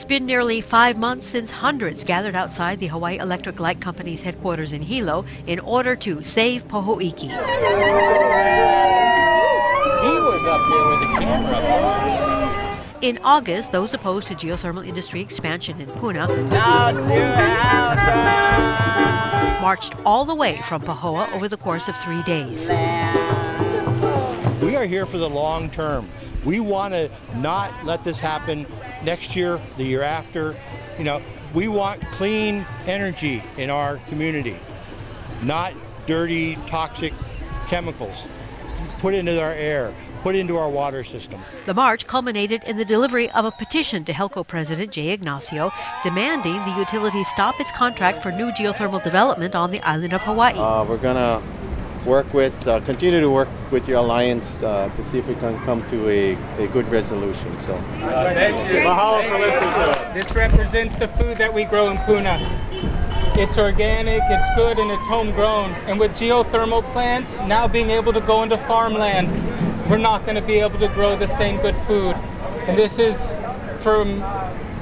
been nearly 5 months since hundreds gathered outside the Hawaii Electric Light Company's headquarters in Hilo in order to save Poho'iki. He was up here with the camera. In August, those opposed to geothermal industry expansion in Puna marched all the way from Pahoa over the course of 3 days. We are here for the long term. We want to not let this happen next year, the year after. You know, we want clean energy in our community, not dirty, toxic chemicals put into our air, put into our water system. The march culminated in the delivery of a petition to HELCO President Jay Ignacio demanding the utility stop its contract for new geothermal development on the island of Hawaii. We're going to continue to work with your alliance to see if we can come to a good resolution. So, thank you. Mahalo for listening to us. This represents the food that we grow in Puna. It's organic, it's good, and it's homegrown. And with geothermal plants now being able to go into farmland, we're not going to be able to grow the same good food. And this is from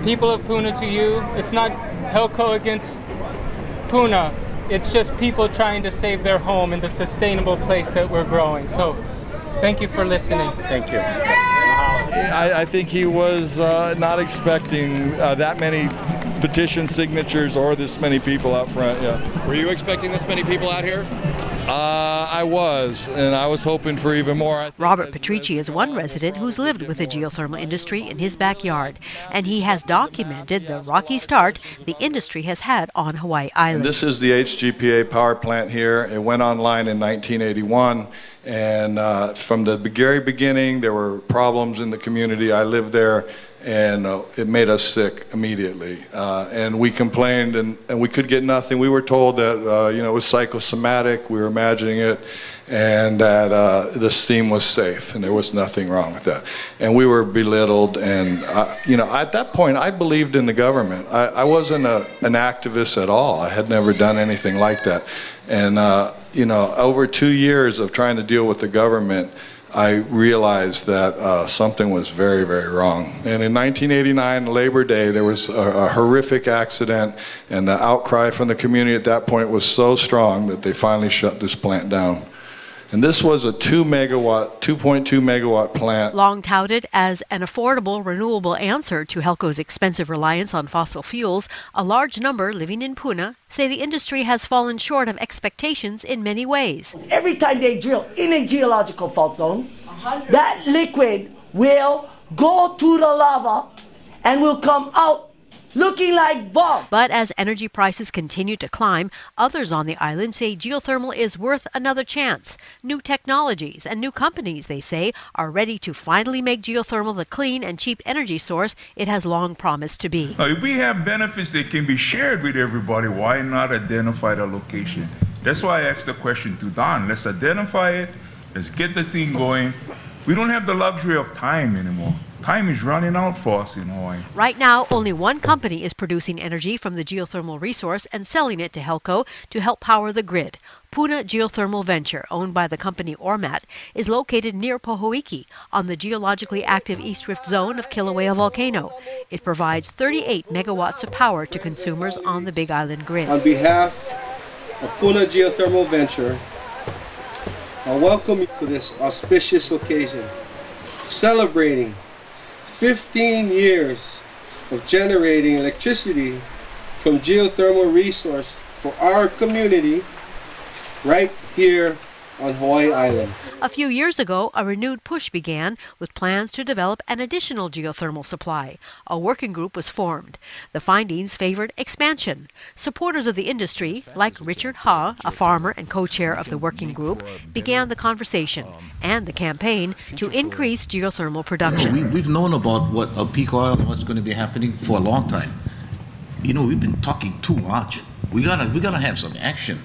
people of Puna to you. It's not HELCO against Puna. It's just people trying to save their home in the sustainable place that we're growing. So thank you for listening. Thank you. I think he was not expecting that many petition signatures or this many people out front. Yeah. Were you expecting this many people out here? I was, and I was hoping for even more. Robert Patrici is one resident who's lived with the geothermal industry in his backyard, and he has documented the rocky start the industry has had on Hawaii Island. This is the HGPA power plant here. It went online in 1981, and from the very beginning there were problems in the community. I lived there, and it made us sick immediately. And we complained, and we could get nothing. We were told that it was psychosomatic, we were imagining it, and that the steam was safe, and there was nothing wrong with that. And we were belittled, and at that point I believed in the government. I wasn't an activist at all. I had never done anything like that. And over 2 years of trying to deal with the government, I realized that something was very, very wrong. And in 1989, Labor Day, there was a horrific accident, and the outcry from the community at that point was so strong that they finally shut this plant down. And this was a 2.2 megawatt plant. Long touted as an affordable, renewable answer to HELCO's expensive reliance on fossil fuels, a large number living in Puna say the industry has fallen short of expectations in many ways. Every time they drill in a geological fault zone, that liquid will go to the lava and will come out looking like bomb. But as energy prices continue to climb, others on the island say geothermal is worth another chance. New technologies and new companies, they say, are ready to finally make geothermal the clean and cheap energy source it has long promised to be. Now, if we have benefits that can be shared with everybody, why not identify the location? That's why I asked the question to Don. Let's identify it. Let's get the thing going. We don't have the luxury of time anymore. Time is running out for us in Hawaii. Right now, only one company is producing energy from the geothermal resource and selling it to HELCO to help power the grid. Puna Geothermal Venture, owned by the company Ormat, is located near Poho'iki on the geologically active East Rift zone of Kilauea Volcano. It provides 38 megawatts of power to consumers on the Big Island grid. On behalf of Puna Geothermal Venture, I welcome you to this auspicious occasion, celebrating 15 years of generating electricity from geothermal resource for our community right here on Hawaii Island. A few years ago, a renewed push began with plans to develop an additional geothermal supply. A working group was formed. The findings favored expansion. Supporters of the industry, like Richard Ha, a farmer and co-chair of the working group, began the conversation and the campaign to increase geothermal production. We've known about what peak oil and what's going to be happening for a long time. We've been talking too much. We gotta have some action.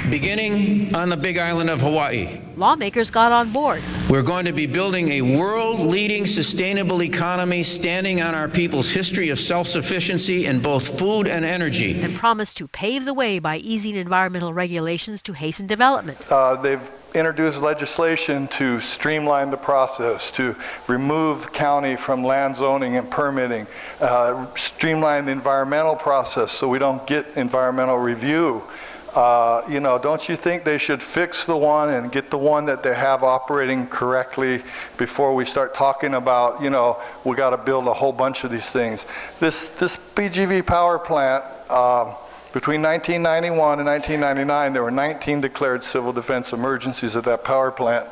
beginning on the big island of Hawaii. Lawmakers got on board. We're going to be building a world-leading sustainable economy standing on our people's history of self-sufficiency in both food and energy. And promised to pave the way by easing environmental regulations to hasten development. They've introduced legislation to streamline the process, to remove the county from land zoning and permitting, streamline the environmental process so we don't get environmental review. You know, don't you think they should fix the one and get the one that they have operating correctly before we start talking about, you know, we got to build a whole bunch of these things. This BGV power plant, between 1991 and 1999, there were 19 declared civil defense emergencies at that power plant.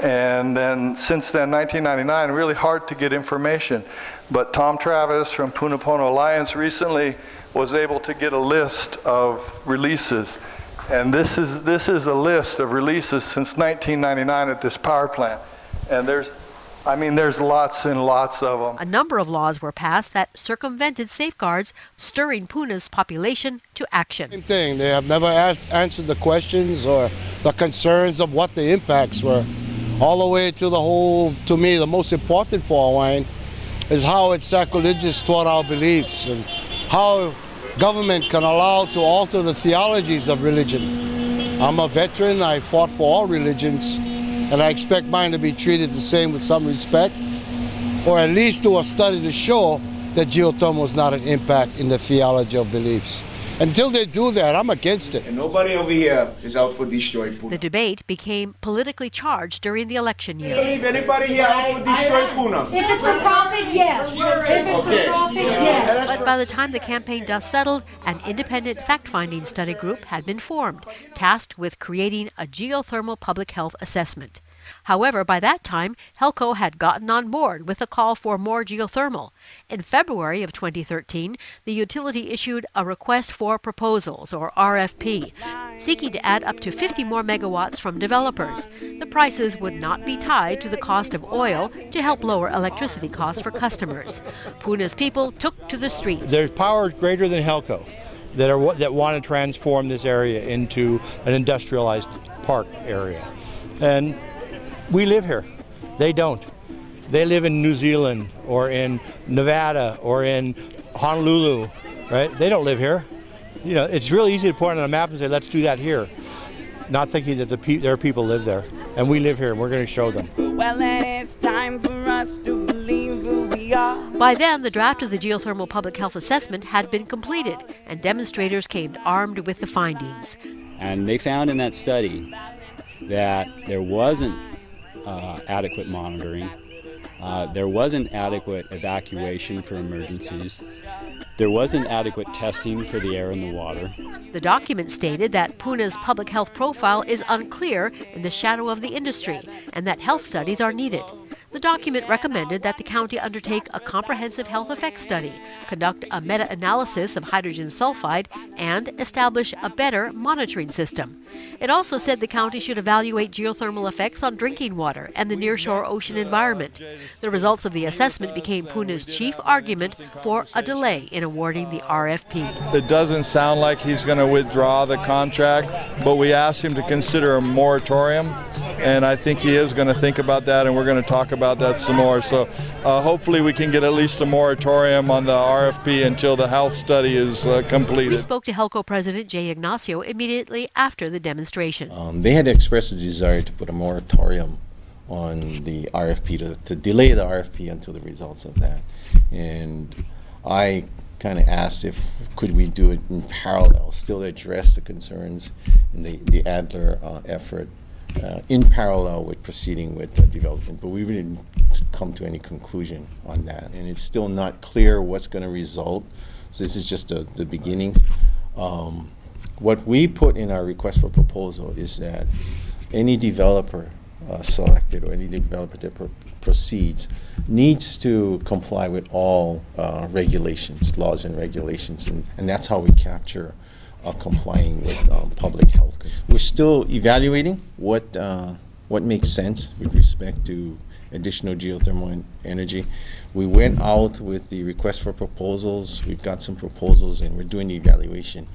And then since then, 1999, really hard to get information. But Tom Travis from Punapono Alliance recently was able to get a list of releases. And this is a list of releases since 1999 at this power plant. And there's lots and lots of them. A number of laws were passed that circumvented safeguards, stirring Puna's population to action. Same thing. They have never answered the questions or the concerns of what the impacts were. All the way to the whole, to me, the most important for Hawaiian is how it's sacrilegious toward our beliefs and how government can allow to alter the theologies of religion. I'm a veteran. I fought for all religions. And I expect mine to be treated the same with some respect, or at least do a study to show that geothermal is not an impact in the theology of beliefs. Until they do that, I'm against it. And nobody over here is out for destroying Puna. The debate became politically charged during the election year. I don't believe anybody here out for destroying Puna. If it's for profit, yes. If it's for profit, yes. But by the time the campaign dust settled, an independent fact-finding study group had been formed, tasked with creating a geothermal public health assessment. However, by that time, HELCO had gotten on board with a call for more geothermal. In February of 2013, the utility issued a request for proposals, or RFP, seeking to add up to 50 more megawatts from developers. The prices would not be tied to the cost of oil to help lower electricity costs for customers. Puna's people took to the streets. There's power greater than HELCO that want to transform this area into an industrialized park area. And we live here. They don't. They live in New Zealand or in Nevada or in Honolulu, right? They don't live here. You know, it's really easy to point on a map and say, let's do that here, not thinking that their people live there. And we live here, and we're going to show them. Well, it's time for us to believe who we are. By then, the draft of the Geothermal Public Health Assessment had been completed, and demonstrators came armed with the findings. And they found in that study that there wasn't adequate monitoring, there wasn't adequate evacuation for emergencies, there wasn't adequate testing for the air and the water. The document stated that Puna's public health profile is unclear in the shadow of the industry and that health studies are needed. The document recommended that the county undertake a comprehensive health effects study, conduct a meta-analysis of hydrogen sulfide, and establish a better monitoring system. It also said the county should evaluate geothermal effects on drinking water and the nearshore ocean environment. The results of the assessment became Puna's chief argument for a delay in awarding the RFP. It doesn't sound like he's going to withdraw the contract, but we asked him to consider a moratorium, and I think he is going to think about that, and we're going to talk about that some more. So hopefully we can get at least a moratorium on the RFP until the health study is completed. We spoke to HELCO President Jay Ignacio immediately after the demonstration. They had expressed a desire to put a moratorium on the RFP, to delay the RFP until the results of that. And I kind of asked if could we do it in parallel, still address the concerns in the Adler effort in parallel with proceeding with development, but we really didn't come to any conclusion on that. And it's still not clear what's going to result. So this is just the beginnings. What we put in our request for proposal is that any developer selected or any developer that proceeds needs to comply with all regulations, laws and regulations, and that's how we capture complying with public health. We're still evaluating what makes sense with respect to additional geothermal energy. We went out with the request for proposals. We've got some proposals, and we're doing the evaluation.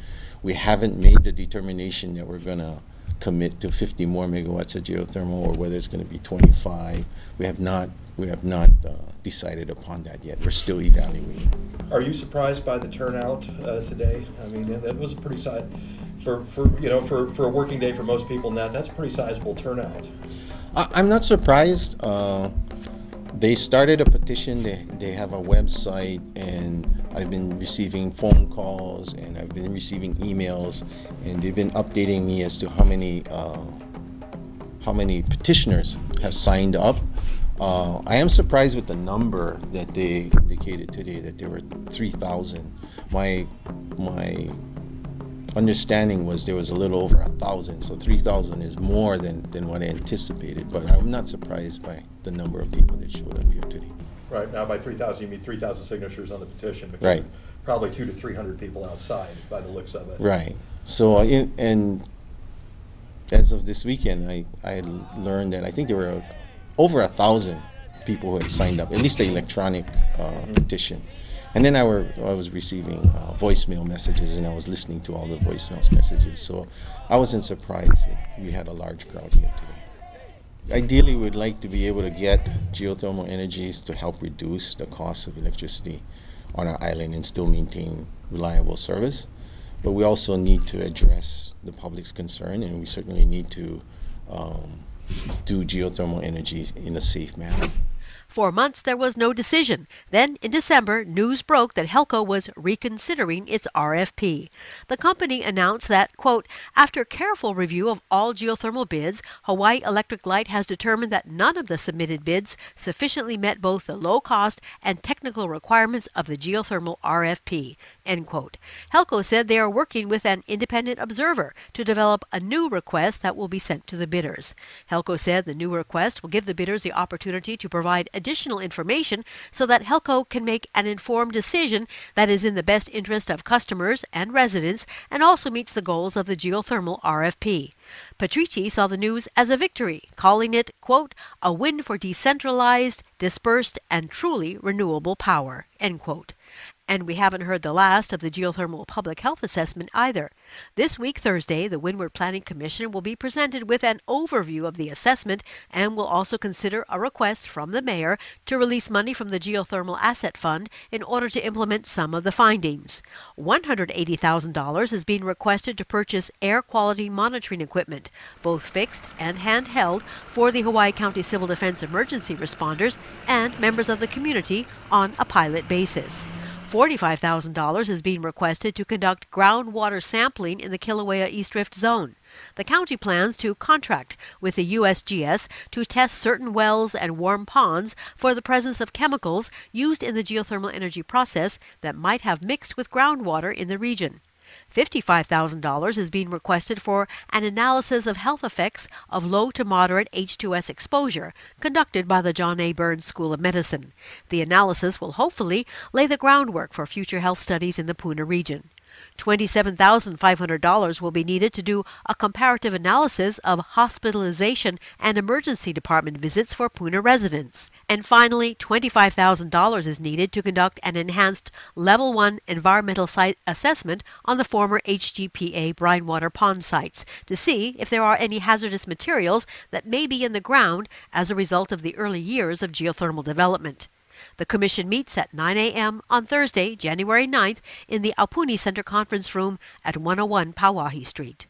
We haven't made the determination that we're going to commit to 50 more megawatts of geothermal, or whether it's going to be 25. We have not decided upon that yet. We're still evaluating. Are you surprised by the turnout today? I mean, that was a pretty for a working day for most people. Now that's a pretty sizable turnout. I'm not surprised. They started a petition. They have a website, and I've been receiving phone calls, and I've been receiving emails, and they've been updating me as to how many petitioners have signed up. I am surprised with the number that they indicated today, that there were 3,000. My understanding was there was a little over 1,000, so 3,000 is more than what I anticipated, but I'm not surprised by the number of people that showed up here today. Right, now by 3,000 you mean 3,000 signatures on the petition, because right. Probably 200 to 300 people outside by the looks of it. Right, so and as of this weekend, I learned that I think there were over 1,000 people who had signed up, at least the electronic petition. And then I was receiving voicemail messages, and I was listening to all the voicemail messages. So I wasn't surprised that we had a large crowd here today. Ideally, we'd like to be able to get geothermal energies to help reduce the cost of electricity on our island and still maintain reliable service. But we also need to address the public's concern, and we certainly need to do geothermal energies in a safe manner. For months, there was no decision. Then, in December, news broke that Helco was reconsidering its RFP. The company announced that, quote, after careful review of all geothermal bids, Hawaii Electric Light has determined that none of the submitted bids sufficiently met both the low cost and technical requirements of the geothermal RFP, end quote. Helco said they are working with an independent observer to develop a new request that will be sent to the bidders. Helco said the new request will give the bidders the opportunity to provide additional information so that Helco can make an informed decision that is in the best interest of customers and residents and also meets the goals of the geothermal RFP. Patrici saw the news as a victory, calling it, quote, a win for decentralized, dispersed, and truly renewable power, end quote. And we haven't heard the last of the geothermal public health assessment either. This week, Thursday, the Windward Planning Commission will be presented with an overview of the assessment and will also consider a request from the mayor to release money from the Geothermal Asset Fund in order to implement some of the findings. $180,000 is being requested to purchase air quality monitoring equipment, both fixed and handheld, for the Hawaii County Civil Defense emergency responders and members of the community on a pilot basis. $45,000 is being requested to conduct groundwater sampling in the Kilauea East Rift Zone. The county plans to contract with the USGS to test certain wells and warm ponds for the presence of chemicals used in the geothermal energy process that might have mixed with groundwater in the region. $55,000 is being requested for an analysis of health effects of low to moderate H2S exposure conducted by the John A. Burns School of Medicine. The analysis will hopefully lay the groundwork for future health studies in the Puna region. $27,500 will be needed to do a comparative analysis of hospitalization and emergency department visits for Puna residents. And finally, $25,000 is needed to conduct an enhanced Level 1 environmental site assessment on the former HGPA Brinewater Pond sites to see if there are any hazardous materials that may be in the ground as a result of the early years of geothermal development. The commission meets at 9 a.m. on Thursday, January 9th, in the Aupuni Center Conference Room at 101 Pauahi Street.